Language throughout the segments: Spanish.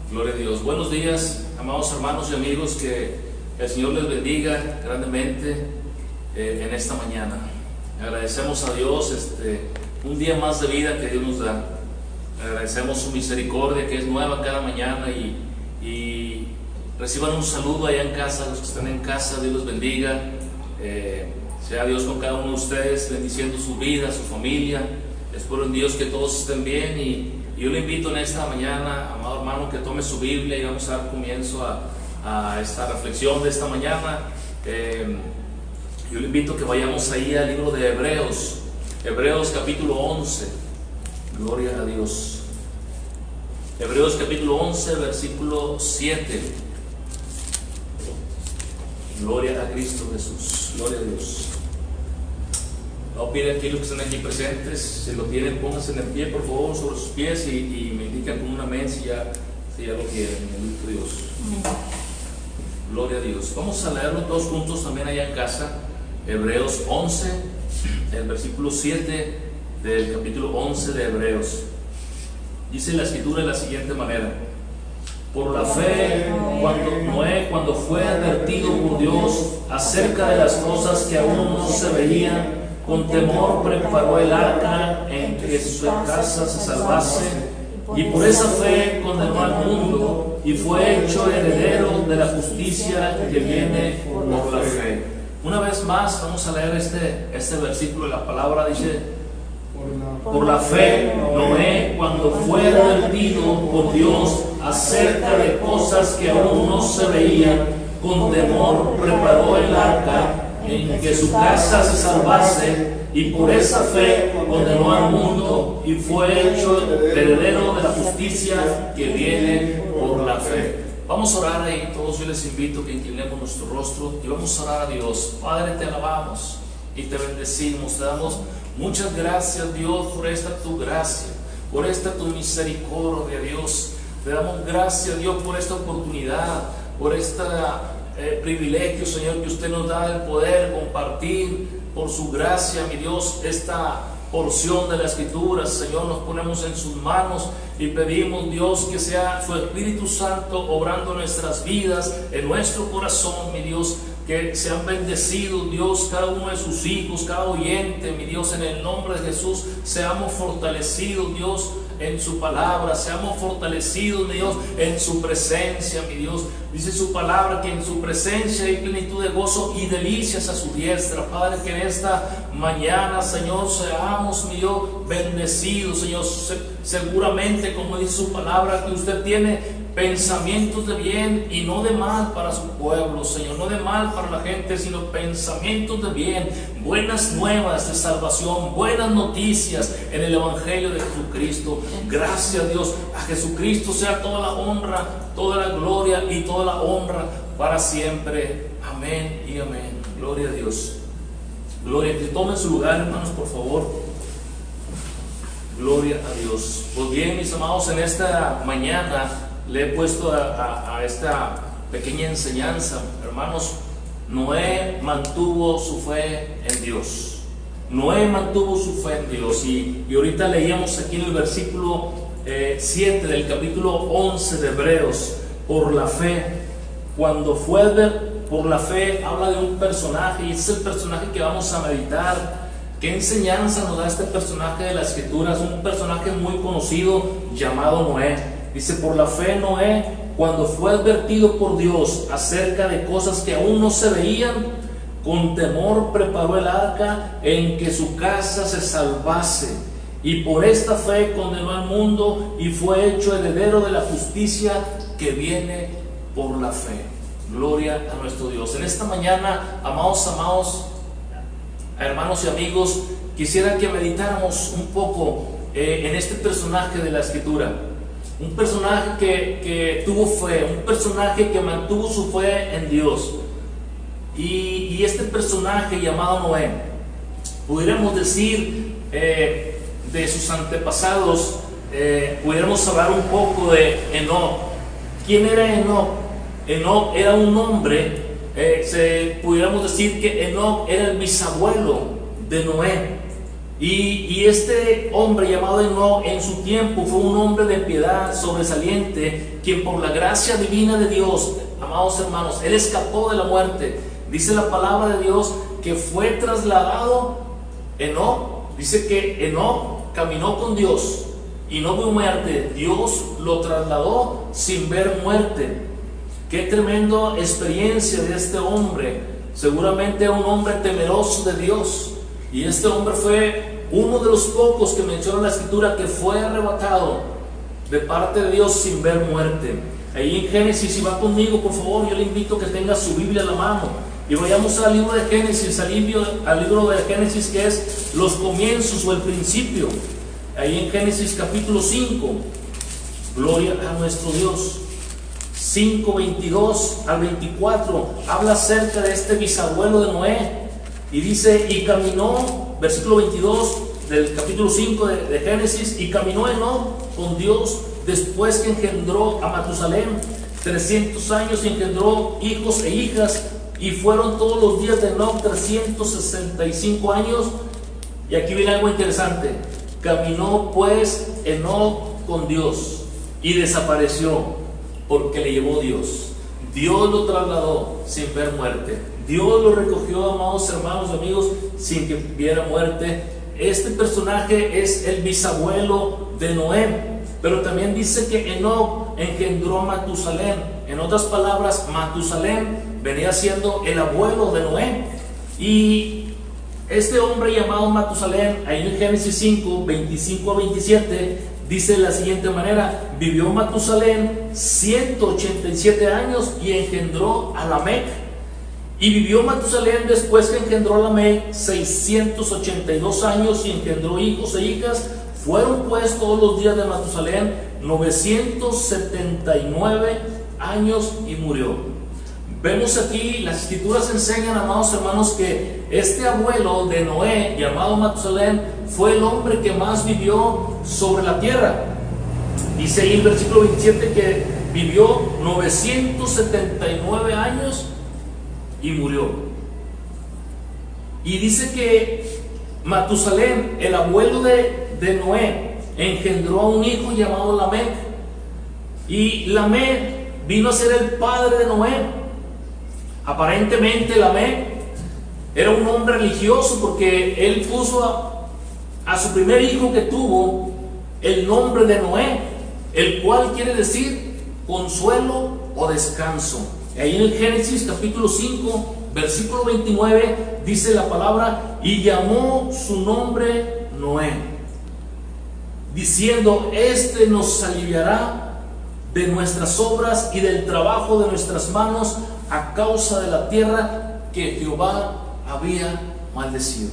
Gloria a Dios. Buenos días, amados hermanos y amigos, que el Señor les bendiga grandemente en esta mañana. Agradecemos a Dios un día más de vida que Dios nos da. Agradecemos su misericordia que es nueva cada mañana y reciban un saludo allá en casa, los que están en casa. Dios los bendiga. Sea Dios con cada uno de ustedes, bendiciendo su vida, su familia. Espero en Dios que todos estén bien y yo le invito en esta mañana, amado hermano, que tome su Biblia y vamos a dar comienzo a esta reflexión de esta mañana. Yo le invito a que vayamos ahí al libro de Hebreos capítulo 11. Gloria a Dios. Hebreos capítulo 11, versículo 7. Gloria a Cristo Jesús. Gloria a Dios. Voy a pedir aquí los que están aquí presentes, si lo tienen, pónganse en pie, por favor, sobre sus pies y me indican con un amén si ya lo quieren. Bendito Dios. Gloria a Dios. Vamos a leerlo todos juntos también allá en casa. Hebreos 11, el versículo 7 del capítulo 11 de Hebreos. Dice la escritura de la siguiente manera: por la fe, cuando fue advertido por Dios acerca de las cosas que aún no se veían, con temor preparó el arca en que su casa se salvase, y por esa fe condenó al mundo y fue hecho heredero de la justicia que viene por la fe. Una vez más vamos a leer este versículo de la palabra. Dice: por la fe Noé, cuando fue advertido por Dios acerca de cosas que aún no se veían, con temor preparó el arca en que su casa se salvase, y por esa fe condenó al mundo y fue hecho heredero de la justicia que viene por la fe. Vamos a orar ahí todos. Yo les invito a que inclinemos nuestro rostro y vamos a orar a Dios. Padre, te alabamos y te bendecimos, te damos muchas gracias, Dios, por esta tu gracia, por esta tu misericordia, Dios. Te damos gracias, Dios, por esta oportunidad, por este privilegio, Señor, que usted nos da el poder compartir por su gracia, mi Dios, esta porción de la Escritura. Señor, nos ponemos en sus manos y pedimos, Dios, que sea su Espíritu Santo obrando en nuestras vidas, en nuestro corazón, mi Dios. Que sean bendecidos, Dios, cada uno de sus hijos, cada oyente, mi Dios, en el nombre de Jesús. Seamos fortalecidos, Dios, en su palabra. Seamos fortalecidos, mi Dios, en su presencia, mi Dios. Dice su palabra que en su presencia hay plenitud de gozo y delicias a su diestra. Padre, que en esta mañana, Señor, seamos, mi Dios, bendecidos, Señor. Seguramente, como dice su palabra, que usted tiene pensamientos de bien y no de mal para su pueblo, Señor, no de mal para la gente, sino pensamientos de bien, buenas nuevas de salvación, buenas noticias en el Evangelio de Jesucristo. Gracias, Dios. A Jesucristo sea toda la honra, toda la gloria y toda la honra para siempre. Amén y amén. Gloria a Dios. Gloria. Que tomen su lugar, hermanos, por favor. Gloria a Dios. Pues bien, mis amados, en esta mañana le he puesto a esta pequeña enseñanza, hermanos. Noé mantuvo su fe en Dios. Noé mantuvo su fe en Dios. Y ahorita leíamos aquí en el versículo 7 del capítulo 11 de Hebreos. Por la fe, cuando fue por la fe, habla de un personaje, y ese es el personaje que vamos a meditar. ¿Qué enseñanza nos da este personaje de la Escritura? Es un personaje muy conocido llamado Noé. Dice: por la fe Noé, cuando fue advertido por Dios acerca de cosas que aún no se veían, con temor preparó el arca en que su casa se salvase, y por esta fe condenó al mundo y fue hecho heredero de la justicia que viene por la fe. Gloria a nuestro Dios. En esta mañana, amados, hermanos y amigos, quisiera que meditáramos un poco en este personaje de la Escritura. Un personaje que tuvo fe, un personaje que mantuvo su fe en Dios. Y este personaje llamado Noé, pudiéramos decir de sus antepasados, pudiéramos hablar un poco de Enoc. ¿Quién era Enoc? Enoc era un hombre, pudiéramos decir que Enoc era el bisabuelo de Noé. Y este hombre llamado Enoc en su tiempo fue un hombre de piedad sobresaliente, quien por la gracia divina de Dios, amados hermanos, él escapó de la muerte. Dice la palabra de Dios que fue trasladado Enoc. Dice que Enoc caminó con Dios y no vio muerte. Dios lo trasladó sin ver muerte. Qué tremenda experiencia de este hombre. Seguramente era un hombre temeroso de Dios. Y este hombre fue uno de los pocos que menciona la Escritura que fue arrebatado de parte de Dios sin ver muerte. Ahí en Génesis, si va conmigo, por favor, yo le invito a que tenga su Biblia a la mano y vayamos al libro de Génesis, al libro de Génesis, que es los comienzos o el principio. Ahí en Génesis capítulo 5, gloria a nuestro Dios. 5, 22 al 24 habla acerca de este bisabuelo de Noé. Y dice, y caminó, versículo 22 del capítulo 5 de Génesis, y caminó Enoc con Dios después que engendró a Matusalén 300 años y engendró hijos e hijas, y fueron todos los días de Enoc 365 años. Y aquí viene algo interesante. Caminó pues Enoc con Dios y desapareció porque le llevó Dios. Dios lo trasladó sin ver muerte. Dios lo recogió, amados hermanos y amigos, sin que viera muerte. Este personaje es el bisabuelo de Noé, pero también dice que Enoc engendró a Matusalén. En otras palabras, Matusalén venía siendo el abuelo de Noé. Y este hombre llamado Matusalén, ahí en Génesis 5, 25 a 27, dice de la siguiente manera: vivió Matusalén 187 años y engendró a Lamec. Y vivió Matusalén después que engendró a Lamec 682 años y engendró hijos e hijas. Fueron pues todos los días de Matusalén 979 años y murió. Vemos aquí, las escrituras enseñan, amados hermanos, que este abuelo de Noé, llamado Matusalén, fue el hombre que más vivió sobre la tierra. Dice ahí el versículo 27 que vivió 979 años y murió. Y dice que Matusalén, el abuelo de Noé, engendró a un hijo llamado Lamec. Y Lamec vino a ser el padre de Noé. Aparentemente Lamec era un hombre religioso, porque él puso a su primer hijo que tuvo el nombre de Noé, el cual quiere decir consuelo o descanso. Ahí en el Génesis capítulo 5, versículo 29, dice la palabra: y llamó su nombre Noé, diciendo: este nos aliviará de nuestras obras y del trabajo de nuestras manos, a causa de la tierra que Jehová había maldecido.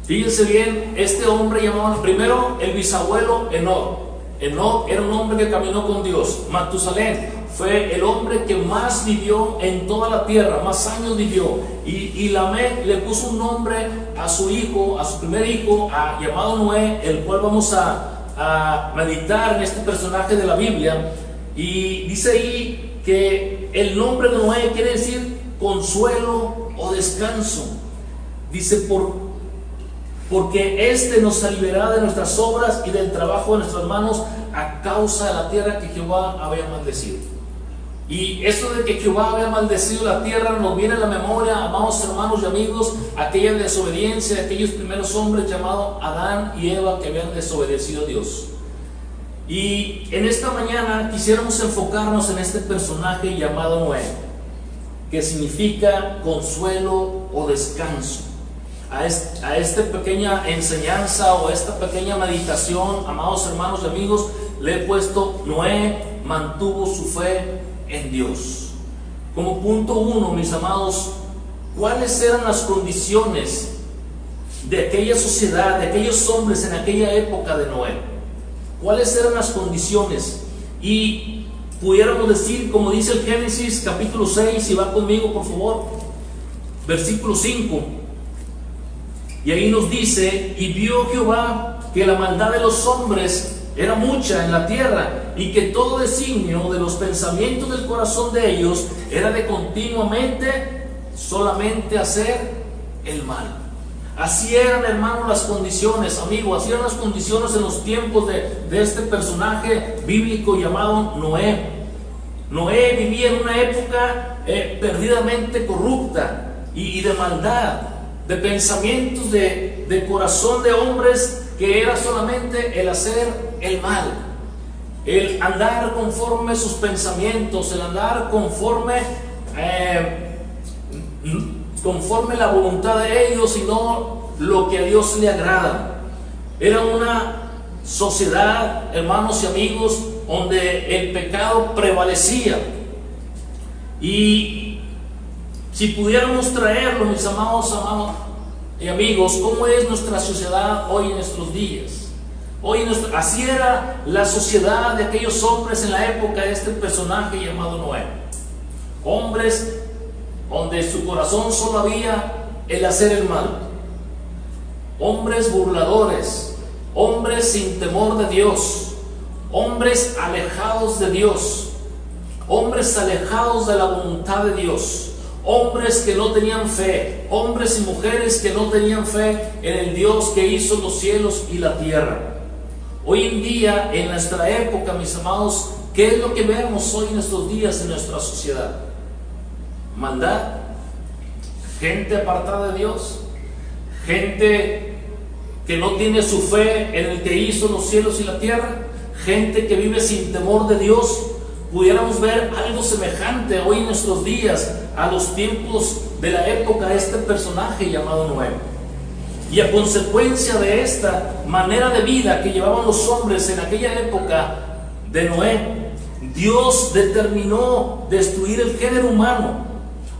Fíjense bien, este hombre llamado, primero, el bisabuelo Enoc. Enoc era un hombre que caminó con Dios. Matusalén fue el hombre que más vivió en toda la tierra, más años vivió. Y Lamec le puso un nombre a su hijo, a su primer hijo, llamado Noé, el cual vamos a meditar en este personaje de la Biblia. Y dice ahí que el nombre de Noé quiere decir consuelo o descanso. Dice, porque este nos aliviará de nuestras obras y del trabajo de nuestras manos, a causa de la tierra que Jehová había maldecido. Y eso de que Jehová había maldecido la tierra nos viene a la memoria, amados hermanos y amigos, aquella desobediencia de aquellos primeros hombres llamados Adán y Eva, que habían desobedecido a Dios. Y en esta mañana quisiéramos enfocarnos en este personaje llamado Noé, que significa consuelo o descanso. A esta pequeña enseñanza o a esta pequeña meditación, amados hermanos y amigos, le he puesto: Noé mantuvo su fe en Dios. Como punto 1, mis amados, ¿cuáles eran las condiciones de aquella sociedad, de aquellos hombres en aquella época de Noé? ¿Cuáles eran las condiciones? Y pudiéramos decir, como dice el Génesis capítulo 6, si va conmigo por favor, versículo 5. Y ahí nos dice: y vio Jehová que la maldad de los hombres era mucha en la tierra, y que todo designio de los pensamientos del corazón de ellos era de continuamente solamente hacer el mal. Así eran, hermanos, las condiciones, amigos, así eran las condiciones en los tiempos de este personaje bíblico llamado Noé. Noé vivía en una época perdidamente corrupta y de maldad, de pensamientos de corazón de hombres que era solamente el hacer el mal, el andar conforme sus pensamientos, el andar conforme la voluntad de ellos y no lo que a Dios le agrada. Era una sociedad, hermanos y amigos, donde el pecado prevalecía. Y si pudiéramos traerlo, mis amados y amigos, ¿cómo es nuestra sociedad hoy en nuestros días? Así era la sociedad de aquellos hombres en la época de este personaje llamado Noé. Hombres donde su corazón solo había el hacer el mal. Hombres burladores, hombres sin temor de Dios, hombres alejados de Dios, hombres alejados de la voluntad de Dios, hombres que no tenían fe, hombres y mujeres que no tenían fe en el Dios que hizo los cielos y la tierra. Hoy en día, en nuestra época, mis amados, ¿qué es lo que vemos hoy en estos días en nuestra sociedad? Maldad, gente apartada de Dios, gente que no tiene su fe en el que hizo los cielos y la tierra, gente que vive sin temor de Dios. Pudiéramos ver algo semejante hoy en nuestros días a los tiempos de la época de este personaje llamado Noé. Y a consecuencia de esta manera de vida que llevaban los hombres en aquella época de Noé, Dios determinó destruir el género humano,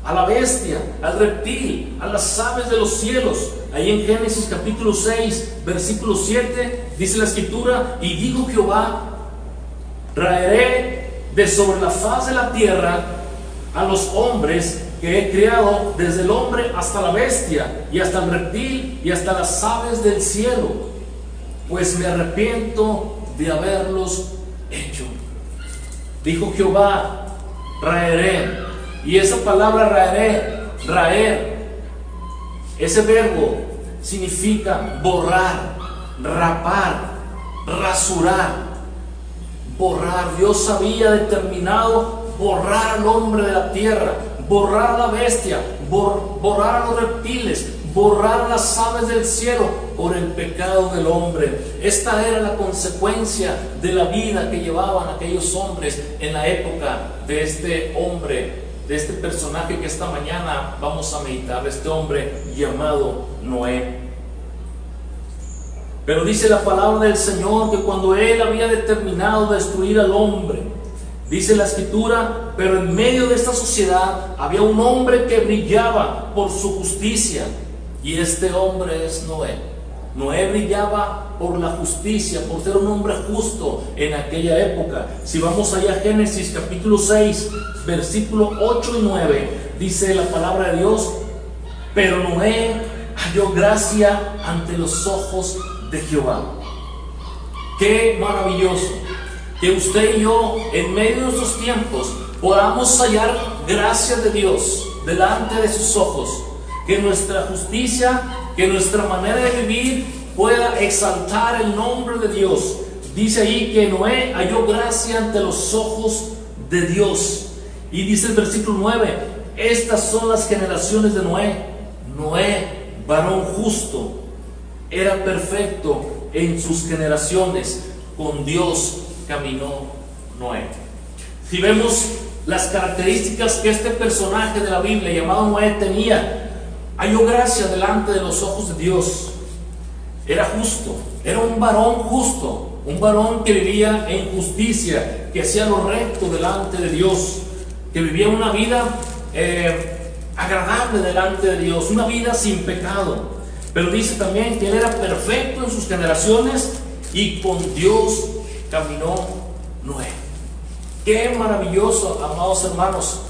a la bestia, al reptil, a las aves de los cielos. Ahí en Génesis capítulo 6, versículo 7, dice la escritura: y dijo Jehová, raeré de sobre la faz de la tierra a los hombres que he creado, desde el hombre hasta la bestia, y hasta el reptil, y hasta las aves del cielo, pues me arrepiento de haberlos hecho. Dijo Jehová, raeré. Y esa palabra raer, ese verbo significa borrar, rapar, rasurar, borrar. Dios había determinado borrar al hombre de la tierra, borrar a la bestia, borrar a los reptiles, borrar a las aves del cielo por el pecado del hombre. Esta era la consecuencia de la vida que llevaban aquellos hombres en la época de este hombre, de este personaje que esta mañana vamos a meditar, de este hombre llamado Noé. Pero dice la palabra del Señor que cuando Él había determinado destruir al hombre, dice la escritura, pero en medio de esta sociedad había un hombre que brillaba por su justicia, y este hombre es Noé. Noé brillaba por la justicia, por ser un hombre justo en aquella época. Si vamos allá a Génesis capítulo 6, versículo 8 y 9, dice la palabra de Dios: pero Noé halló gracia ante los ojos de Jehová. Qué maravilloso que usted y yo, en medio de estos tiempos, podamos hallar gracia de Dios delante de sus ojos, que nuestra justicia, que nuestra manera de vivir pueda exaltar el nombre de Dios. Dice ahí que Noé halló gracia ante los ojos de Dios. Y dice el versículo 9: estas son las generaciones de Noé. Noé, varón justo, era perfecto en sus generaciones, con Dios caminó Noé. Si vemos las características que este personaje de la Biblia llamado Noé tenía, halló gracia delante de los ojos de Dios. Era justo, era un varón justo, un varón que vivía en justicia, que hacía lo recto delante de Dios, que vivía una vida agradable delante de Dios, una vida sin pecado. Pero dice también que él era perfecto en sus generaciones y con Dios caminó Noé. Qué maravilloso, amados hermanos,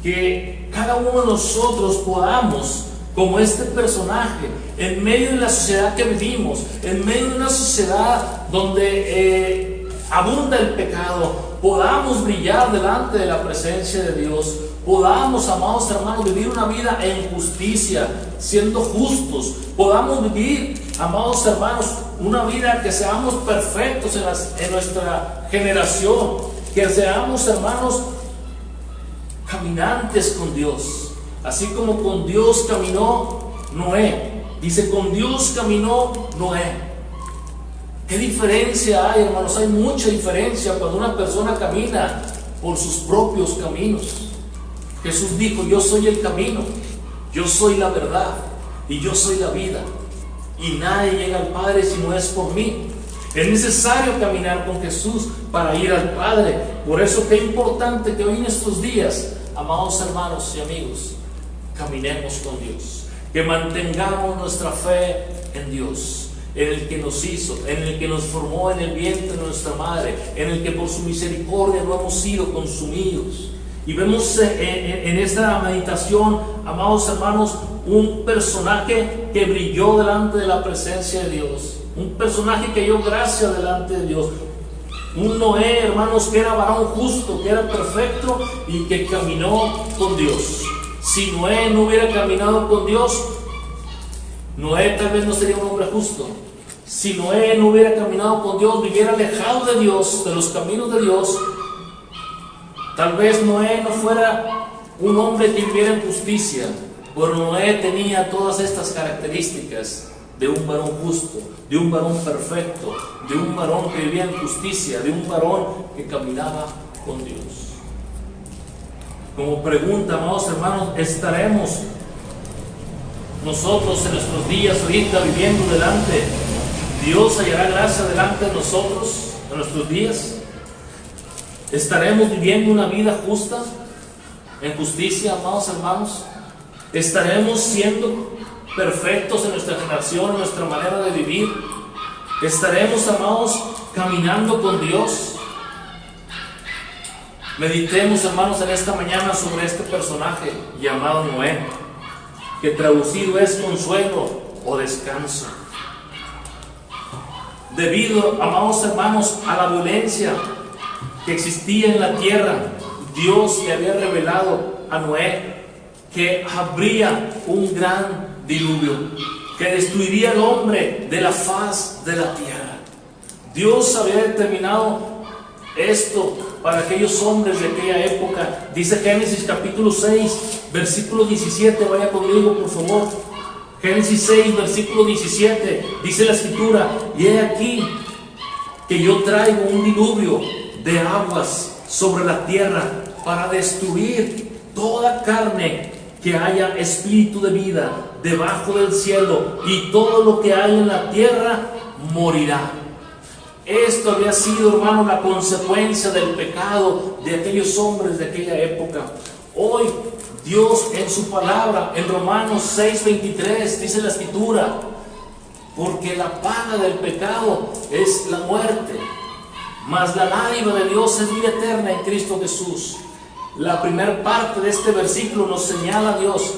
que cada uno de nosotros podamos, como este personaje, en medio de la sociedad que vivimos, en medio de una sociedad donde abunda el pecado, podamos brillar delante de la presencia de Dios podamos, amados hermanos, vivir una vida en justicia, siendo justos, podamos vivir, amados hermanos, una vida que seamos perfectos en nuestra generación, que seamos, hermanos, caminantes con Dios, así como con Dios caminó Noé. Dice, con Dios caminó Noé. ¿Qué diferencia hay, hermanos? Hay mucha diferencia cuando una persona camina por sus propios caminos. Jesús dijo, yo soy el camino, yo soy la verdad y yo soy la vida, y nadie llega al Padre si no es por mí. Es necesario caminar con Jesús para ir al Padre. Por eso qué importante que hoy en estos días, amados hermanos y amigos, caminemos con Dios, que mantengamos nuestra fe en Dios, en el que nos hizo, en el que nos formó en el vientre de nuestra madre, en el que por su misericordia no hemos sido consumidos. Y vemos en esta meditación, amados hermanos, un personaje que brilló delante de la presencia de Dios, un personaje que dio gracia delante de Dios, un Noé, hermanos, que era varón justo, que era perfecto y que caminó con Dios. Si Noé no hubiera caminado con Dios, Noé tal vez no sería un hombre justo. Si Noé no hubiera caminado con Dios, viviera alejado de Dios, de los caminos de Dios, tal vez Noé no fuera un hombre que viviera en justicia, pero Noé tenía todas estas características de un varón justo, de un varón perfecto, de un varón que vivía en justicia, de un varón que caminaba con Dios. Como pregunta, amados hermanos, ¿estaremos nosotros en nuestros días ahorita viviendo delante? ¿Dios hallará gracia delante de nosotros en nuestros días? ¿Estaremos viviendo una vida justa, en justicia, amados hermanos? ¿Estaremos siendo perfectos en nuestra generación, en nuestra manera de vivir? ¿Estaremos, amados, caminando con Dios? Meditemos, hermanos, en esta mañana sobre este personaje llamado Noé, que traducido es consuelo o descanso. Debido, amados hermanos, a la violencia que existía en la tierra, Dios le había revelado a Noé que habría un gran diluvio que destruiría al hombre de la faz de la tierra. Dios había determinado esto para aquellos hombres de aquella época. Dice Génesis capítulo 6, versículo 17, vaya conmigo por favor. Génesis 6, versículo 17, dice la escritura: y he aquí que yo traigo un diluvio de aguas sobre la tierra para destruir toda carne que haya espíritu de vida debajo del cielo, y todo lo que hay en la tierra morirá. Esto había sido, hermano, la consecuencia del pecado de aquellos hombres de aquella época. Hoy Dios en su palabra, en Romanos 6:23, dice la escritura: porque la paga del pecado es la muerte, mas la dádiva de Dios es vida eterna en Cristo Jesús. La primera parte de este versículo nos señala a Dios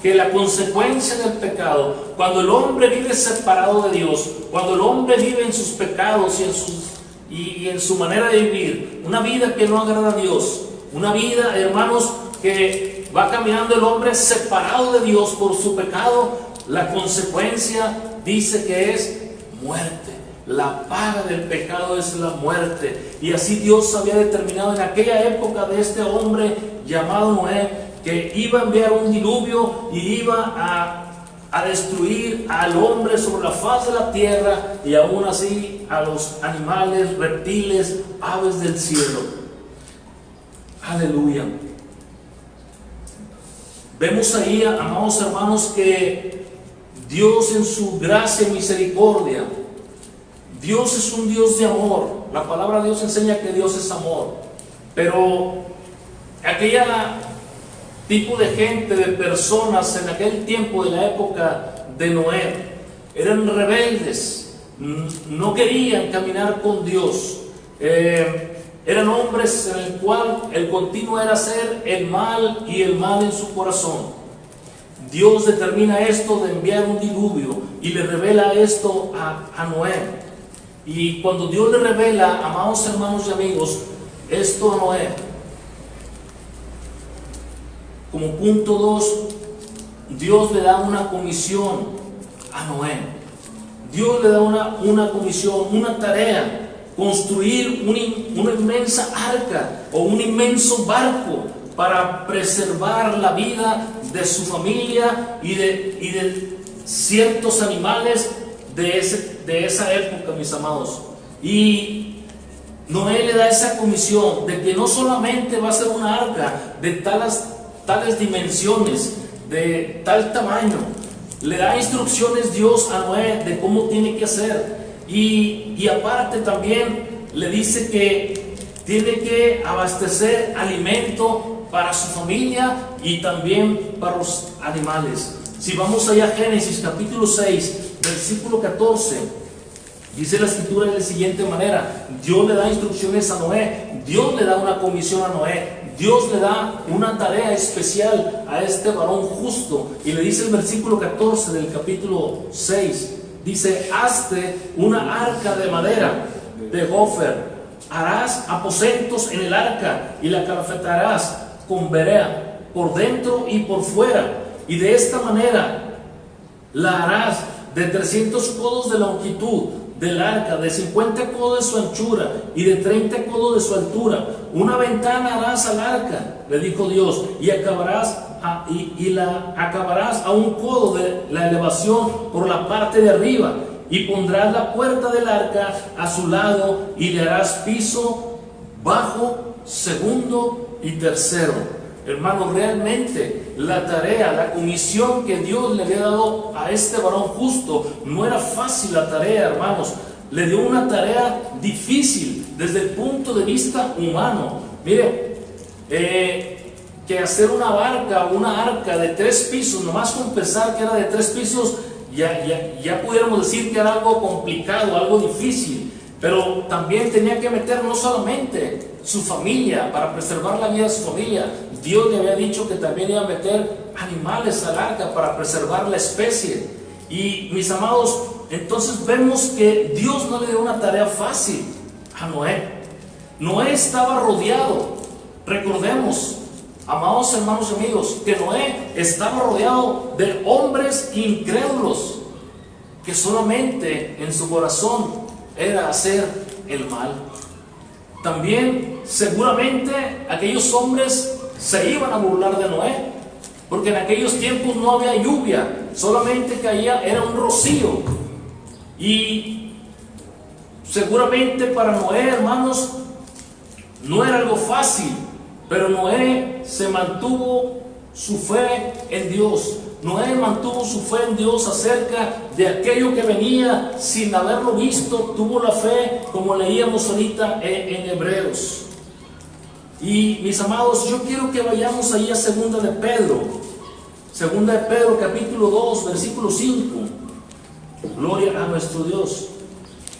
que la consecuencia del pecado, cuando el hombre vive separado de Dios, cuando el hombre vive en sus pecados y en su manera de vivir, una vida que no agrada a Dios, una vida, hermanos, que va caminando el hombre separado de Dios por su pecado, la consecuencia dice que es muerte. La paga del pecado es la muerte. Y así Dios había determinado en aquella época de este hombre llamado Noé que iba a enviar un diluvio y iba a destruir al hombre sobre la faz de la tierra, y aún así a los animales, reptiles, aves del cielo. Aleluya. Vemos ahí, amados hermanos, que Dios en su gracia y misericordia, Dios es un Dios de amor. La palabra de Dios enseña que Dios es amor. Pero aquella tipo de gente, de personas en aquel tiempo de la época de Noé, eran rebeldes, no querían caminar con Dios. Eran hombres en el cual el continuo era hacer el mal y el mal en su corazón. Dios determina esto de enviar un diluvio y le revela esto a Noé. Y cuando Dios le revela, amados hermanos y amigos, esto a Noé, como punto 2, Dios le da una comisión a Noé. Dios le da una comisión, una tarea: construir una inmensa arca o un inmenso barco para preservar la vida de su familia y de ciertos animales de esa época, mis amados. Y Noé le da esa comisión de que no solamente va a ser una arca de tales dimensiones, de tal tamaño. Le da instrucciones Dios a Noé de cómo tiene que hacer. Y aparte también le dice que tiene que abastecer alimento para su familia y también para los animales. Si vamos allá a Génesis capítulo 6, versículo 14, dice la escritura de la siguiente manera: Dios le da instrucciones a Noé, Dios le da una comisión a Noé, Dios le da una tarea especial a este varón justo. Y le dice el versículo 14 del capítulo 6, dice: hazte una arca de madera de gofer, harás aposentos en el arca y la calafetarás con berea por dentro y por fuera, y de esta manera la harás de 300 codos de longitud del arca, de 50 codos de su anchura y de 30 codos de su altura. Una ventana harás al arca, le dijo Dios, y la acabarás a un codo de la elevación por la parte de arriba, y pondrás la puerta del arca a su lado, y le harás piso bajo, segundo y tercero. Hermano, realmente la tarea, la comisión que Dios le había dado a este varón justo no era fácil. La tarea, hermanos, le dio una tarea difícil desde el punto de vista humano. Mire, que hacer una arca de 3 pisos, nomás con pensar que era de 3 pisos, ya pudiéramos decir que era algo complicado, algo difícil. Pero también tenía que meter no solamente su familia, para preservar la vida de su familia. Dios le había dicho que también iba a meter animales al arca para preservar la especie. Y mis amados, entonces vemos que Dios no le dio una tarea fácil a Noé. Noé estaba rodeado. Recordemos, amados hermanos y amigos, que Noé estaba rodeado de hombres incrédulos, que solamente en su corazón era hacer el mal. También seguramente aquellos hombres se iban a burlar de Noé, porque en aquellos tiempos no había lluvia, solamente caía, era un rocío. Y seguramente para Noé, hermanos, no era algo fácil, pero Noé se mantuvo su fe en Dios. Noé mantuvo su fe en Dios acerca de aquello que venía sin haberlo visto. Tuvo la fe, como leíamos ahorita en Hebreos. Y mis amados, yo quiero que vayamos ahí a Segunda de Pedro capítulo 2, versículo 5. Gloria a nuestro Dios.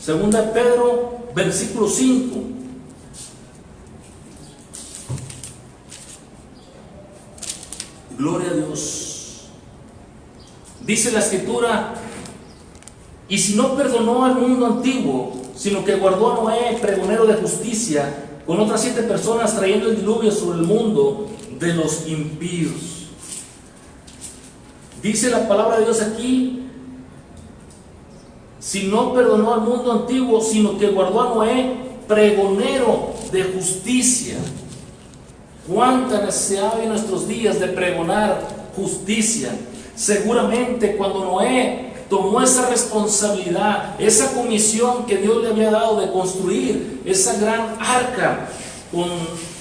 Segunda de Pedro, versículo 5. Gloria a Dios. Dice la escritura: y si no perdonó al mundo antiguo, sino que guardó a Noé, pregonero de justicia, con otras 7 personas, trayendo el diluvio sobre el mundo de los impíos. Dice la palabra de Dios aquí: si no perdonó al mundo antiguo, sino que guardó a Noé, pregonero de justicia. ¿Cuánta necesidad hay en nuestros días de pregonar justicia? Seguramente cuando Noé tomó esa responsabilidad, esa comisión que Dios le había dado de construir esa gran arca con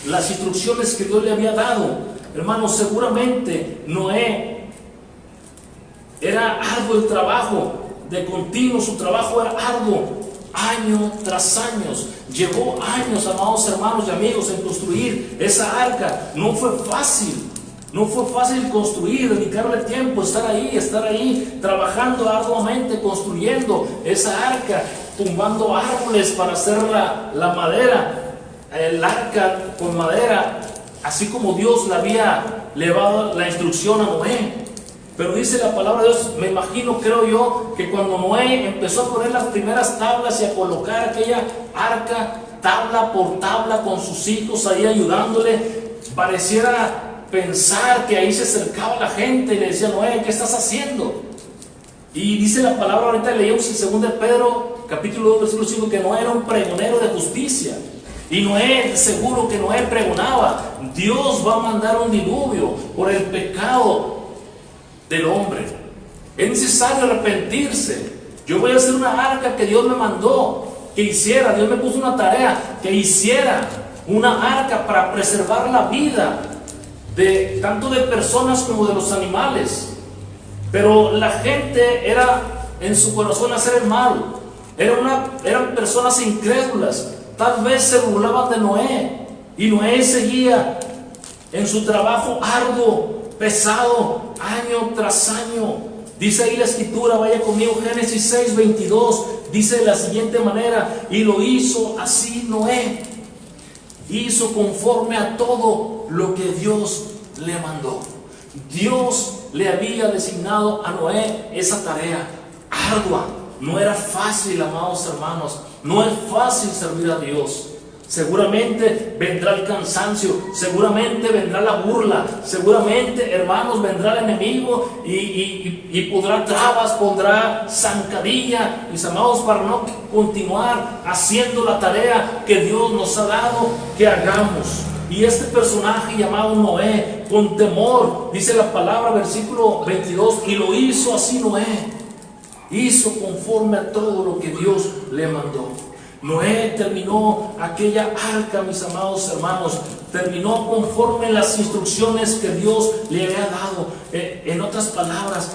las instrucciones que Dios le había dado, hermanos, seguramente Noé era arduo el trabajo, de continuo su trabajo era arduo, año tras año. Llevó años, amados hermanos y amigos, en construir esa arca. No fue fácil. No fue fácil construir, dedicarle tiempo, estar ahí, trabajando arduamente, construyendo esa arca, tumbando árboles para hacer la madera, el arca con madera, así como Dios le había llevado la instrucción a Noé. Pero dice la palabra de Dios, me imagino, creo yo, que cuando Noé empezó a poner las primeras tablas y a colocar aquella arca, tabla por tabla, con sus hijos ahí ayudándole, pareciera pensar que ahí se acercaba la gente y le decía: Noé, ¿qué estás haciendo? Y dice la palabra, ahorita leímos en 2 de Pedro, capítulo 2, versículo 5, que Noé era un pregonero de justicia. Y Noé, seguro que Noé pregonaba: Dios va a mandar un diluvio por el pecado del hombre. Es necesario arrepentirse. Yo voy a hacer una arca que Dios me mandó que hiciera. Dios me puso una tarea, que hiciera una arca para preservar la vida de tanto de personas como de los animales. Pero la gente era en su corazón hacer el mal. Eran personas incrédulas. Tal vez se burlaban de Noé. Y Noé seguía en su trabajo arduo, pesado, año tras año. Dice ahí la escritura, vaya conmigo, Génesis 6, 22. Dice de la siguiente manera: y lo hizo así Noé. Hizo conforme a todo lo que Dios le mandó. Dios le había designado a Noé esa tarea ardua. No era fácil, amados hermanos. No es fácil servir a Dios. Seguramente vendrá el cansancio, seguramente vendrá la burla, seguramente, hermanos, vendrá el enemigo y pondrá trabas, pondrá zancadilla, mis amados, para no continuar haciendo la tarea que Dios nos ha dado que hagamos. Y este personaje llamado Noé, con temor, dice la palabra, versículo 22, y lo hizo así Noé. Hizo conforme a todo lo que Dios le mandó. Noé terminó aquella arca, mis amados hermanos, terminó conforme las instrucciones que Dios le había dado. En otras palabras,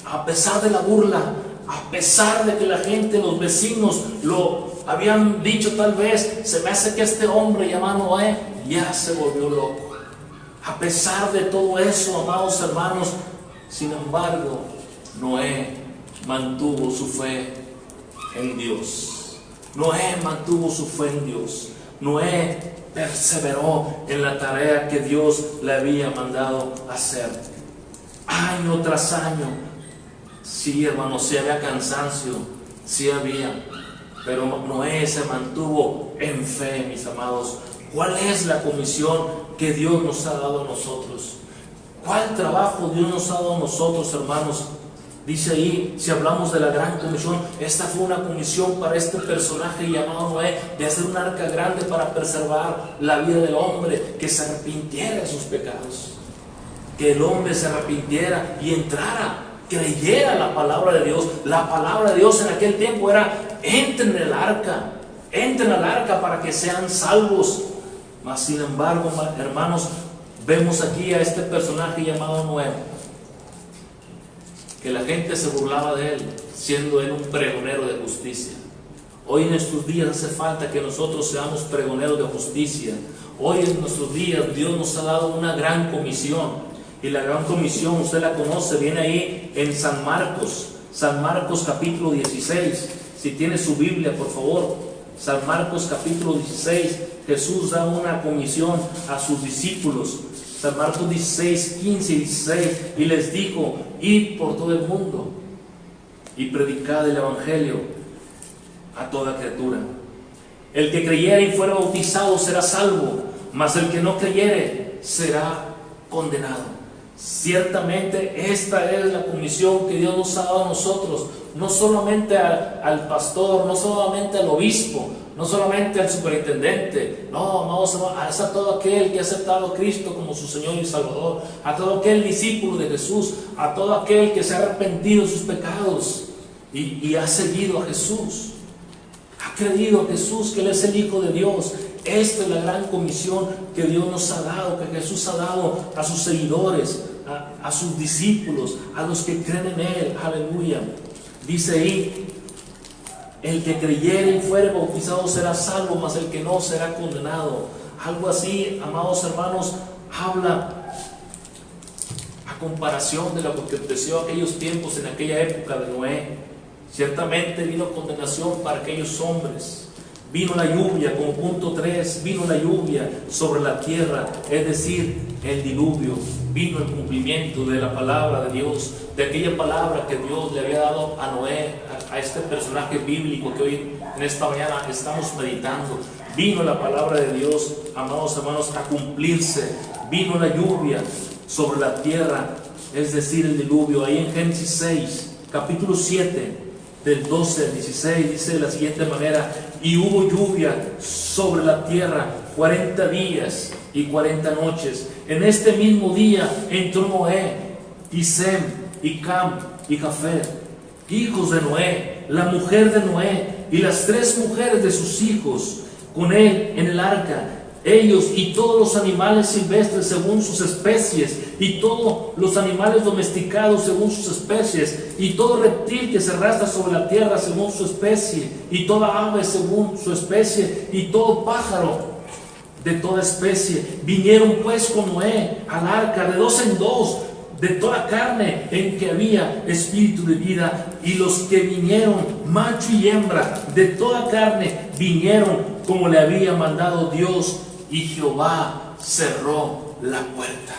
a pesar de la burla, a pesar de que la gente, los vecinos lo habían dicho, tal vez, se me hace que este hombre llamado Noé ya se volvió loco. A pesar de todo eso, amados hermanos, sin embargo, Noé mantuvo su fe en Dios. Noé mantuvo su fe en Dios. Noé perseveró en la tarea que Dios le había mandado hacer. Año tras año. Sí, hermanos, sí había cansancio, sí había. Pero Noé se mantuvo en fe, mis amados. ¿Cuál es la comisión que Dios nos ha dado a nosotros? ¿Cuál trabajo Dios nos ha dado a nosotros, hermanos? Dice ahí, si hablamos de la gran comisión, esta fue una comisión para este personaje llamado Noé, de hacer un arca grande para preservar la vida del hombre, que se arrepintiera de sus pecados, que el hombre se arrepintiera y entrara, creyera la palabra de Dios. La palabra de Dios en aquel tiempo era: entren al arca para que sean salvos. Mas sin embargo, hermanos, vemos aquí a este personaje llamado Noé, que la gente se burlaba de él, siendo él un pregonero de justicia. Hoy en estos días hace falta que nosotros seamos pregoneros de justicia. Hoy en nuestros días Dios nos ha dado una gran comisión. Y la gran comisión, usted la conoce, viene ahí en San Marcos capítulo 16. Si tiene su Biblia, por favor. San Marcos capítulo 16. Jesús da una comisión a sus discípulos. San Marcos 16, 15 y 16, y les dijo: id por todo el mundo y predicad el evangelio a toda criatura. El que creyere y fuera bautizado será salvo, mas el que no creyere será condenado. Ciertamente esta es la comisión que Dios nos ha dado a nosotros, no solamente al pastor, no solamente al obispo, no solamente al superintendente, no, amados hermanos, es a todo aquel que ha aceptado a Cristo como su Señor y Salvador, a todo aquel discípulo de Jesús, a todo aquel que se ha arrepentido de sus pecados y ha seguido a Jesús, ha creído a Jesús, que Él es el Hijo de Dios. Esta es la gran comisión que Dios nos ha dado, que Jesús ha dado a sus seguidores, a sus discípulos, a los que creen en Él. Aleluya. Dice ahí: el que creyere y fuere bautizado será salvo, mas el que no será condenado. Algo así, amados hermanos, habla a comparación de lo que aconteció en aquellos tiempos, en aquella época de Noé. Ciertamente vino condenación para aquellos hombres. Vino la lluvia, como punto 3, vino la lluvia sobre la tierra, es decir, el diluvio. Vino el cumplimiento de la palabra de Dios, de aquella palabra que Dios le había dado a Noé, a este personaje bíblico que hoy en esta mañana estamos meditando. vino la palabra de Dios, amados hermanos, a cumplirse. Vino la lluvia sobre la tierra, es decir, el diluvio. Ahí en Génesis 6, capítulo 7, del 12 al 16, dice de la siguiente manera: y hubo lluvia sobre la tierra 40 días y 40 noches. En este mismo día entró Noé, y Sem, y Cam, y Jafet, hijos de Noé, la mujer de Noé, y las 3 mujeres de sus hijos, con él en el arca, ellos y todos los animales silvestres según sus especies, y todos los animales domesticados según sus especies, y todo reptil que se arrastra sobre la tierra según su especie, y toda ave según su especie, y todo pájaro de toda especie. Vinieron pues con Noé al arca de 2 en 2, de toda carne en que había espíritu de vida, y los que vinieron, macho y hembra, de toda carne, vinieron como le había mandado Dios, y Jehová cerró la puerta.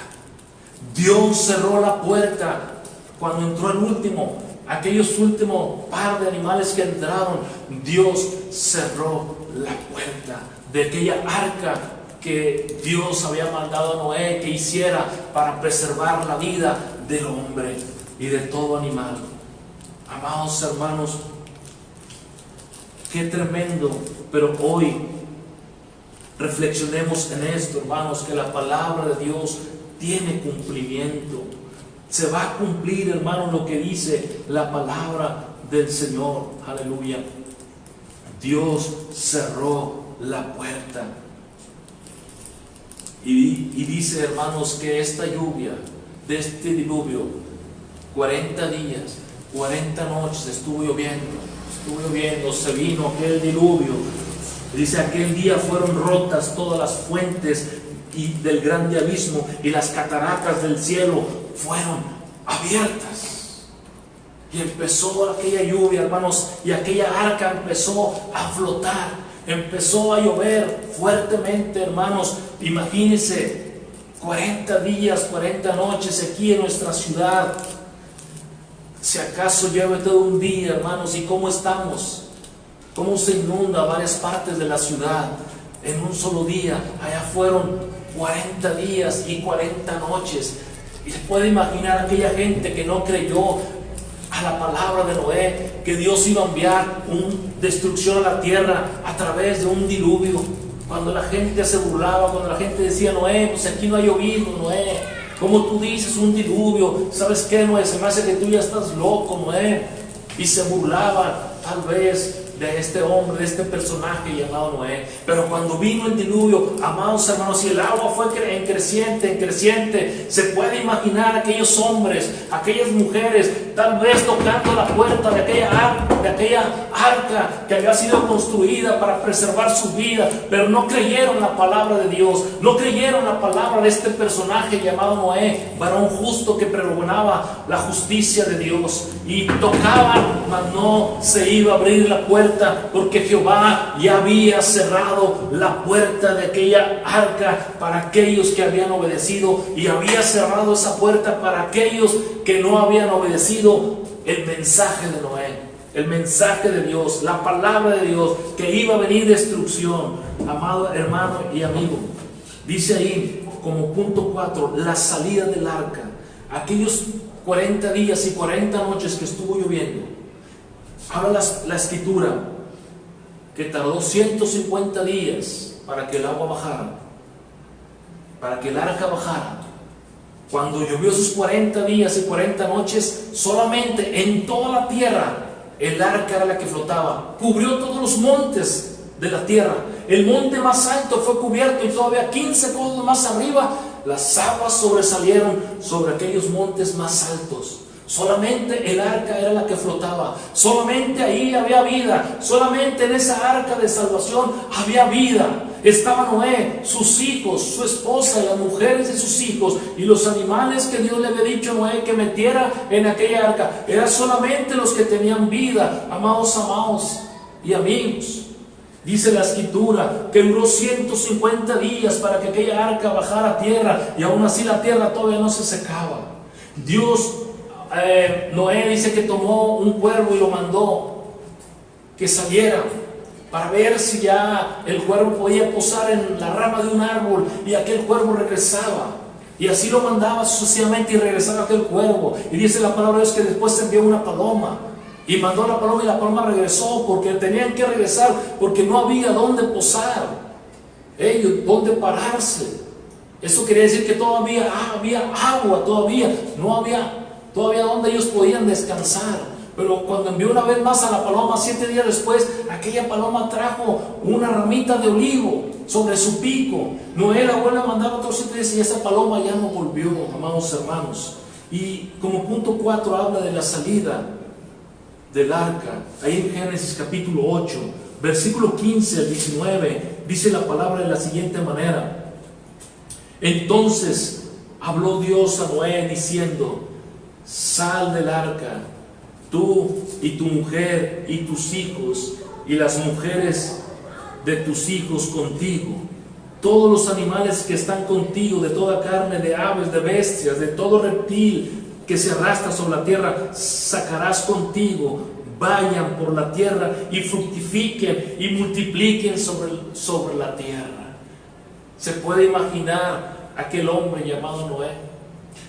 Dios cerró la puerta cuando entró el último, aquellos últimos par de animales que entraron. Dios cerró la puerta de aquella arca que Dios había mandado a Noé que hiciera para preservar la vida del hombre y de todo animal. Amados hermanos, qué tremendo, pero hoy reflexionemos en esto, hermanos, que la palabra de Dios tiene cumplimiento. Se va a cumplir, hermanos, lo que dice la palabra del Señor. Aleluya. Dios cerró la puerta. Y dice, hermanos, que esta lluvia de este diluvio, 40 días, 40 noches estuvo lloviendo, se vino aquel diluvio. Dice, aquel día fueron rotas todas las fuentes del grande abismo, y las cataratas del cielo fueron abiertas. Y empezó aquella lluvia, hermanos, y aquella arca empezó a flotar. Empezó a llover fuertemente, hermanos. Imagínense, 40 días, 40 noches aquí en nuestra ciudad. Si acaso llueve todo un día, hermanos, ¿y cómo estamos? ¿Cómo se inunda varias partes de la ciudad en un solo día? Allá fueron 40 días y 40 noches. Y se puede imaginar aquella gente que no creyó a la palabra de Noé, que Dios iba a enviar una destrucción a la tierra a través de un diluvio. Cuando la gente se burlaba, cuando la gente decía, Noé, pues aquí no ha llovido, Noé, como tú dices, un diluvio, ¿sabes qué, Noé? Se me hace que tú ya estás loco, Noé. Y se burlaban tal vez de este hombre, de este personaje llamado Noé. Pero cuando vino el diluvio, amados hermanos, y el agua fue en creciente, se puede imaginar aquellos hombres, aquellas mujeres, tal vez tocando la puerta de aquella arca que había sido construida para preservar su vida, pero no creyeron la palabra de Dios, no creyeron la palabra de este personaje llamado Noé, varón justo que pregonaba la justicia de Dios. Y tocaban, mas no se iba a abrir la puerta, porque Jehová ya había cerrado la puerta de aquella arca para aquellos que habían obedecido, y había cerrado esa puerta para aquellos que no habían obedecido el mensaje de Noé, el mensaje de Dios, la palabra de Dios, que iba a venir destrucción. Amado hermano y amigo, dice ahí como punto 4, la salida del arca. Aquellos 40 días y 40 noches que estuvo lloviendo, habla la escritura que tardó 150 días para que el agua bajara, para que el arca bajara. Cuando llovió sus 40 días y 40 noches, solamente en toda la tierra el arca era la que flotaba. Cubrió todos los montes de la tierra. El monte más alto fue cubierto, y todavía 15 codos más arriba las aguas sobresalieron sobre aquellos montes más altos. Solamente el arca era la que flotaba. Solamente ahí había vida. Solamente en esa arca de salvación había vida. Estaba Noé, sus hijos, su esposa, las mujeres de sus hijos, y los animales que Dios le había dicho a Noé que metiera en aquella arca. Eran solamente los que tenían vida. Amados y amigos, dice la escritura que duró 150 días para que aquella arca bajara a tierra, y aún así la tierra todavía no se secaba. Noé dice que tomó un cuervo y lo mandó que saliera para ver si ya el cuervo podía posar en la rama de un árbol y aquel cuervo regresaba. Y así lo mandaba sucesivamente y regresaba aquel cuervo. Y dice la palabra de Dios que después envió una paloma. Y mandó la paloma y la paloma regresó porque tenían que regresar porque no había dónde posar. Ellos, dónde pararse. Eso quería decir que todavía había agua, no había todavía donde ellos podían descansar. Pero cuando envió una vez más a la paloma, 7 días después, aquella paloma trajo una ramita de olivo sobre su pico. Noé la vuelve a mandar otros 7 días y esa paloma ya no volvió, amados hermanos. Y como punto 4 habla de la salida del arca. Ahí en Génesis capítulo 8, versículo 15 al 19, dice la palabra de la siguiente manera. Entonces habló Dios a Noé diciendo: sal del arca, tú y tu mujer y tus hijos y las mujeres de tus hijos contigo, todos los animales que están contigo, de toda carne, de aves, de bestias, de todo reptil que se arrastra sobre la tierra, sacarás contigo, vayan por la tierra y fructifiquen y multipliquen sobre la tierra. Se puede imaginar aquel hombre llamado Noé,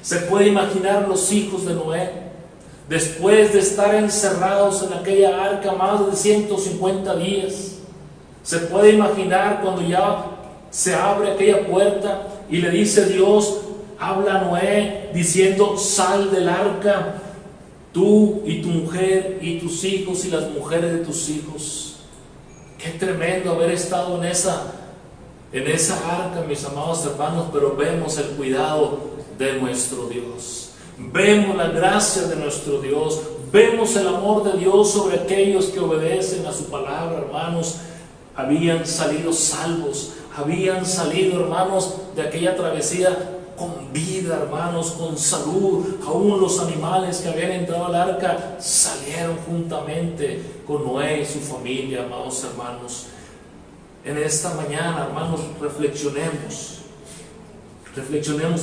se puede imaginar los hijos de Noé, después de estar encerrados en aquella arca más de 150 días. Se puede imaginar cuando ya se abre aquella puerta y le dice Dios, habla a Noé diciendo: sal del arca, tú y tu mujer y tus hijos y las mujeres de tus hijos. Qué tremendo haber estado en esa arca, mis amados hermanos, pero vemos el cuidado de nuestro Dios. Vemos la gracia de nuestro Dios, vemos el amor de Dios sobre aquellos que obedecen a su palabra, hermanos. Habían salido salvos, habían salido, hermanos, de aquella travesía con vida, hermanos, con salud. Aún los animales que habían entrado al arca salieron juntamente con Noé y su familia, amados hermanos. En esta mañana, hermanos, reflexionemos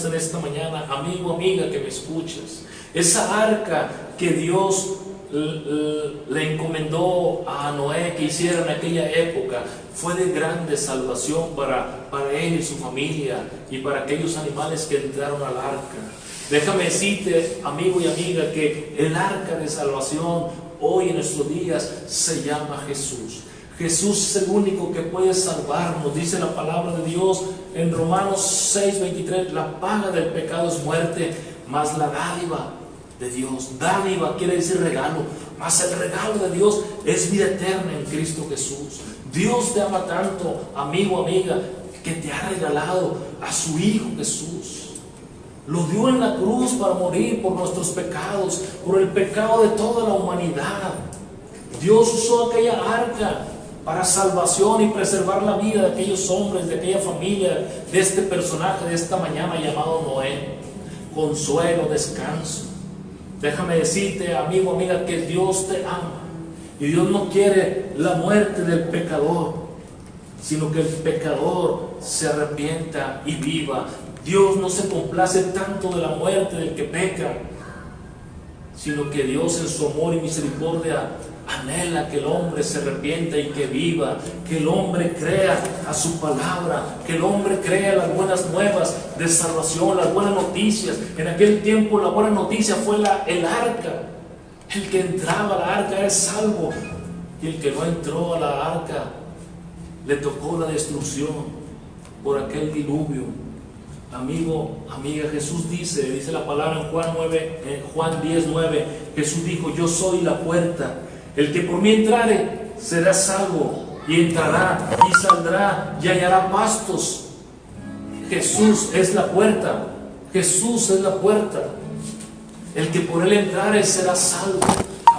en esta mañana, amigo, amiga que me escuchas. Esa arca que Dios le encomendó a Noé que hiciera en aquella época fue de grande salvación para él y su familia y para aquellos animales que entraron al arca. Déjame decirte, amigo y amiga, que el arca de salvación hoy en nuestros días se llama Jesús. Jesús es el único que puede salvarnos. Dice la palabra de Dios en Romanos 6:23: la paga del pecado es muerte, mas la dádiva de Dios, dádiva quiere decir regalo, mas el regalo de Dios es vida eterna en Cristo Jesús. Dios te ama tanto, amigo, amiga, que te ha regalado a su Hijo Jesús. Lo dio en la cruz para morir por nuestros pecados, por el pecado de toda la humanidad. Dios usó aquella arca para salvación y preservar la vida de aquellos hombres, de aquella familia, de este personaje de esta mañana llamado Noé. Consuelo, descanso. Déjame decirte, amigo, amiga, que Dios te ama y Dios no quiere la muerte del pecador, sino que el pecador se arrepienta y viva. Dios no se complace tanto de la muerte del que peca, sino que Dios en su amor y misericordia anhela que el hombre se arrepienta y que viva, que el hombre crea a su palabra, que el hombre crea las buenas nuevas de salvación, las buenas noticias. En aquel tiempo la buena noticia fue el arca. El que entraba a la arca era salvo, y el que no entró a la arca le tocó la destrucción por aquel diluvio. Amigo, amiga, Jesús dice la palabra en Juan 10:9, Jesús dijo: yo soy la puerta. El que por mí entrare será salvo, y entrará y saldrá y hallará pastos. Jesús es la puerta. Jesús es la puerta. El que por él entrare será salvo.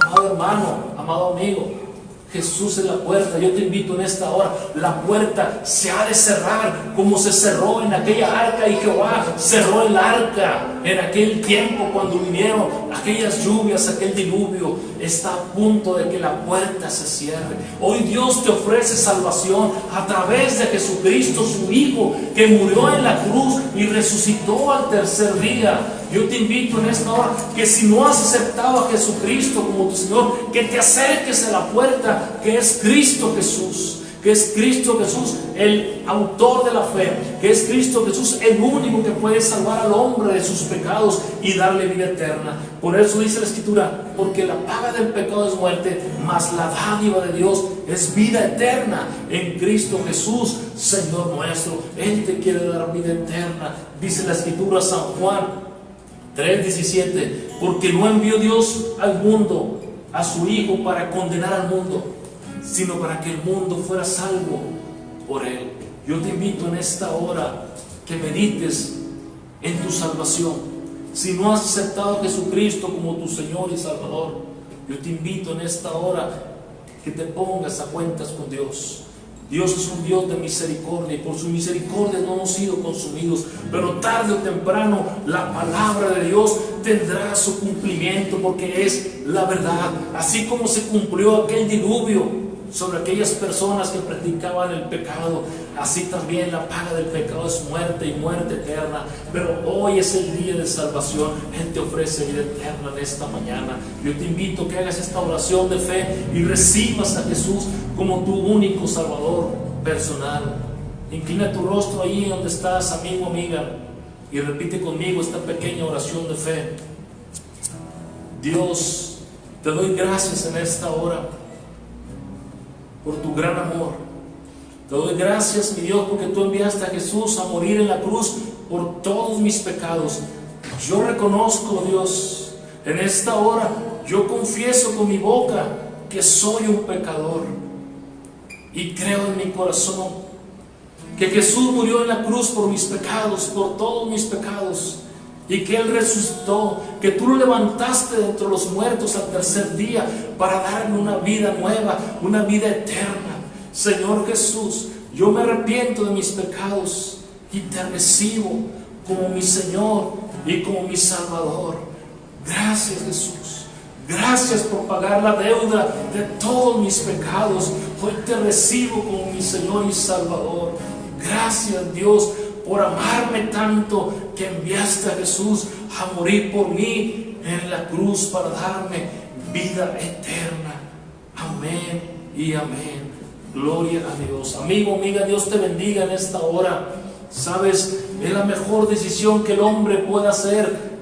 Amado hermano, amado amigo, Jesús es la puerta. Yo te invito en esta hora. La puerta se ha de cerrar como se cerró en aquella arca, y Jehová cerró el arca en aquel tiempo cuando vinieron aquellas lluvias, aquel diluvio. Está a punto de que la puerta se cierre. Hoy Dios te ofrece salvación a través de Jesucristo, su Hijo, que murió en la cruz y resucitó al tercer día. Yo te invito en esta hora que si no has aceptado a Jesucristo como tu Señor, que te acerques a la puerta que es Cristo Jesús. Que es Cristo Jesús el autor de la fe, que es Cristo Jesús el único que puede salvar al hombre de sus pecados y darle vida eterna. Por eso dice la Escritura, porque la paga del pecado es muerte, mas la dádiva de Dios es vida eterna en Cristo Jesús, Señor nuestro. Él te quiere dar vida eterna. Dice la Escritura, San Juan 3:17, porque no envió Dios al mundo a su Hijo para condenar al mundo, sino para que el mundo fuera salvo por Él. Yo te invito en esta hora que medites en tu salvación. Si no has aceptado a Jesucristo como tu Señor y Salvador, yo te invito en esta hora que te pongas a cuentas con Dios. Dios es un Dios de misericordia y por su misericordia no hemos sido consumidos, pero tarde o temprano la palabra de Dios tendrá su cumplimiento, porque es la verdad. Así como se cumplió aquel diluvio sobre aquellas personas que practicaban el pecado, así también la paga del pecado es muerte y muerte eterna. Pero hoy es el día de salvación. Él te ofrece vida eterna en esta mañana. Yo te invito a que hagas esta oración de fe y recibas a Jesús como tu único Salvador personal. Inclina tu rostro ahí donde estás, amigo, amiga, y repite conmigo esta pequeña oración de fe. Dios, te doy gracias en esta hora por tu gran amor. Te doy gracias, mi Dios, porque tú enviaste a Jesús a morir en la cruz por todos mis pecados. Yo reconozco, Dios, en esta hora, yo confieso con mi boca que soy un pecador y creo en mi corazón que Jesús murió en la cruz por mis pecados, por todos mis pecados, y que Él resucitó, que tú lo levantaste de entre los muertos al tercer día para darme una vida nueva, una vida eterna. Señor Jesús, yo me arrepiento de mis pecados y te recibo como mi Señor y como mi Salvador. Gracias, Jesús. Gracias por pagar la deuda de todos mis pecados. Hoy te recibo como mi Señor y Salvador. Gracias, Dios, por amarme tanto que enviaste a Jesús a morir por mí en la cruz para darme vida eterna. Amén y amén. Gloria a Dios. Amigo, amiga, Dios te bendiga en esta hora. Sabes, es la mejor decisión que el hombre puede hacer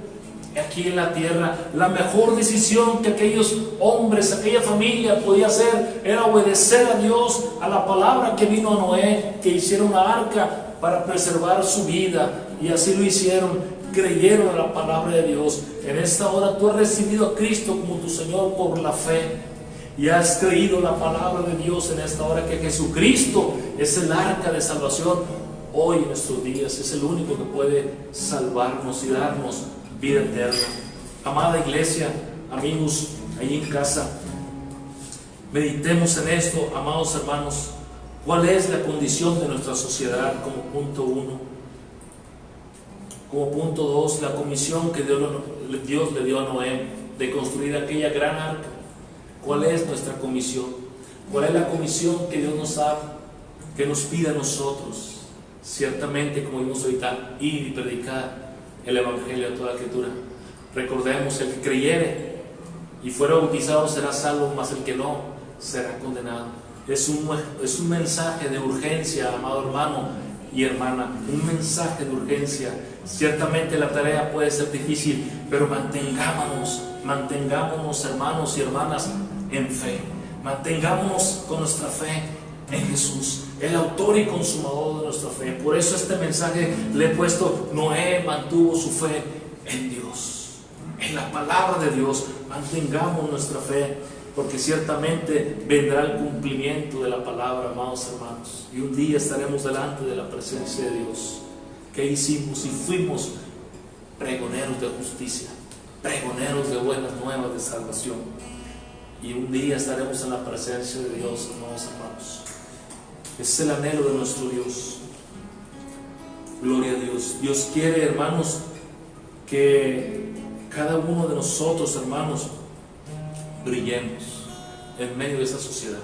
aquí en la tierra. La mejor decisión que aquellos hombres, aquella familia podía hacer era obedecer a Dios, a la palabra que vino a Noé, que hiciera una arca para preservar su vida, y así lo hicieron, creyeron en la palabra de Dios. En esta hora tú has recibido a Cristo como tu Señor por la fe y has creído la palabra de Dios en esta hora, que Jesucristo es el arca de salvación. Hoy en nuestros días es el único que puede salvarnos y darnos vida eterna. Amada iglesia, amigos ahí en casa, meditemos en esto, amados hermanos. ¿Cuál es la condición de nuestra sociedad? Como punto 1. Como punto 2, la comisión que Dios le dio a Noé de construir aquella gran arca. ¿Cuál es nuestra comisión? ¿Cuál es la comisión que Dios nos da, que nos pide a nosotros? Ciertamente, como vimos ahorita, ir y predicar el Evangelio a toda criatura. Recordemos, el que creyere y fuera bautizado será salvo, mas el que no será condenado. Es un mensaje de urgencia, amado hermano y hermana, un mensaje de urgencia. Ciertamente la tarea puede ser difícil, pero mantengámonos hermanos y hermanas en fe. Mantengámonos con nuestra fe en Jesús, el autor y consumador de nuestra fe. Por eso este mensaje le he puesto: Noé mantuvo su fe en Dios, en la palabra de Dios. Mantengamos nuestra fe, porque ciertamente vendrá el cumplimiento de la palabra, amados hermanos, y un día estaremos delante de la presencia de Dios. ¿Qué hicimos? Y fuimos pregoneros de justicia, pregoneros de buenas nuevas de salvación, y un día estaremos en la presencia de Dios, amados hermanos. Ese es el anhelo de nuestro Dios. Gloria a Dios. Dios quiere, hermanos, que cada uno de nosotros, hermanos, brillemos en medio de esa sociedad.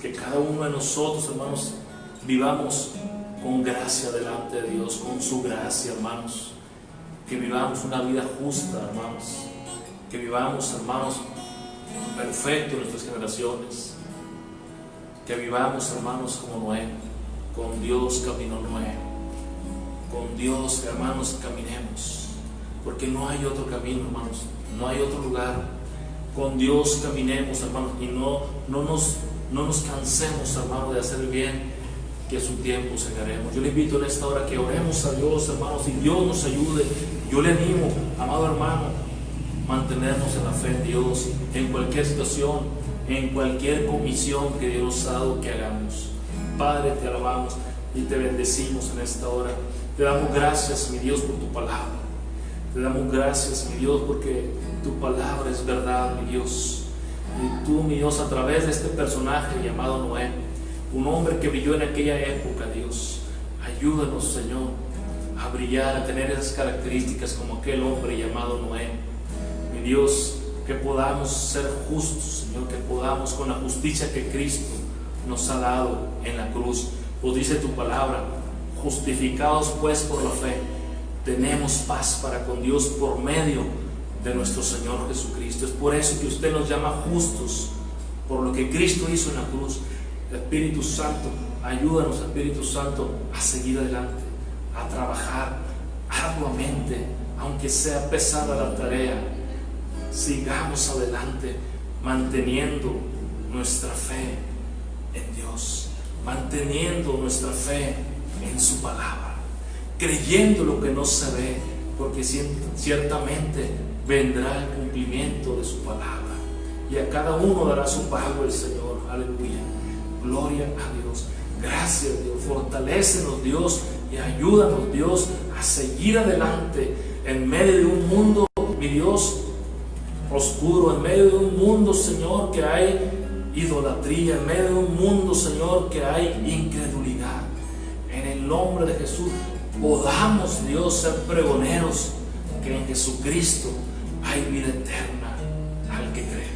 Que cada uno de nosotros, hermanos, vivamos con gracia delante de Dios, con su gracia, hermanos. que vivamos una vida justa, hermanos, que vivamos, hermanos, perfecto en nuestras generaciones, que vivamos, hermanos, como Noé. Con Dios caminó Noé, con Dios, hermanos, caminemos, porque no hay otro camino, hermanos, no hay otro lugar. Con Dios caminemos, hermanos, y no nos cansemos, hermanos, de hacer el bien, que a su tiempo segaremos. Yo le invito en esta hora que oremos a Dios, hermanos, y Dios nos ayude. Yo le animo, amado hermano, mantenernos en la fe en Dios, en cualquier situación, en cualquier comisión que Dios nos ha dado que hagamos. Padre, te alabamos y te bendecimos en esta hora. Te damos gracias, mi Dios, por tu palabra. Te damos gracias, mi Dios, porque tu palabra es verdad, mi Dios. Y tú, mi Dios, a través de este personaje llamado Noé, un hombre que brilló en aquella época, Dios, ayúdanos, Señor, a brillar, a tener esas características como aquel hombre llamado Noé. Mi Dios, que podamos ser justos, Señor, que podamos, con la justicia que Cristo nos ha dado en la cruz, pues dice tu palabra, justificados pues por la fe, tenemos paz para con Dios por medio de nuestro Señor Jesucristo. Es por eso que usted nos llama justos, por lo que Cristo hizo en la cruz. Espíritu Santo, ayúdanos, Espíritu Santo, a seguir adelante, a trabajar arduamente, aunque sea pesada la tarea. Sigamos adelante, manteniendo nuestra fe en Dios, manteniendo nuestra fe en su palabra, creyendo lo que no se ve, porque ciertamente vendrá el cumplimiento de su palabra, y a cada uno dará su pago el Señor. Aleluya, gloria a Dios. Gracias, Dios, fortalécenos, Dios, y ayúdanos, Dios, a seguir adelante en medio de un mundo, mi Dios, oscuro, en medio de un mundo, Señor, que hay idolatría, en medio de un mundo, Señor, que hay incredulidad. En el nombre de Jesús podamos, Dios, ser pregoneros que en Jesucristo hay vida eterna al que cree.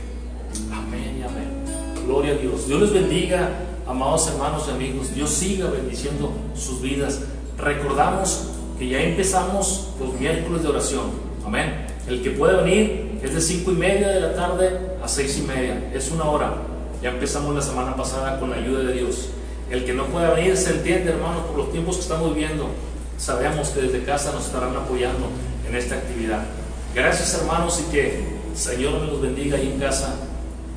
Amén y amén. Gloria a Dios. Dios les bendiga, amados hermanos y amigos. Dios siga bendiciendo sus vidas. Recordamos que ya empezamos los miércoles de oración. Amén. El que puede venir es de 5:30 de la tarde a 6:30. Es una hora. Ya empezamos la semana pasada con la ayuda de Dios. El que no pueda venir se entiende, hermanos, por los tiempos que estamos viviendo. Sabemos que desde casa nos estarán apoyando en esta actividad. Gracias, hermanos, y que el Señor nos bendiga ahí en casa.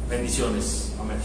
Bendiciones. Amén.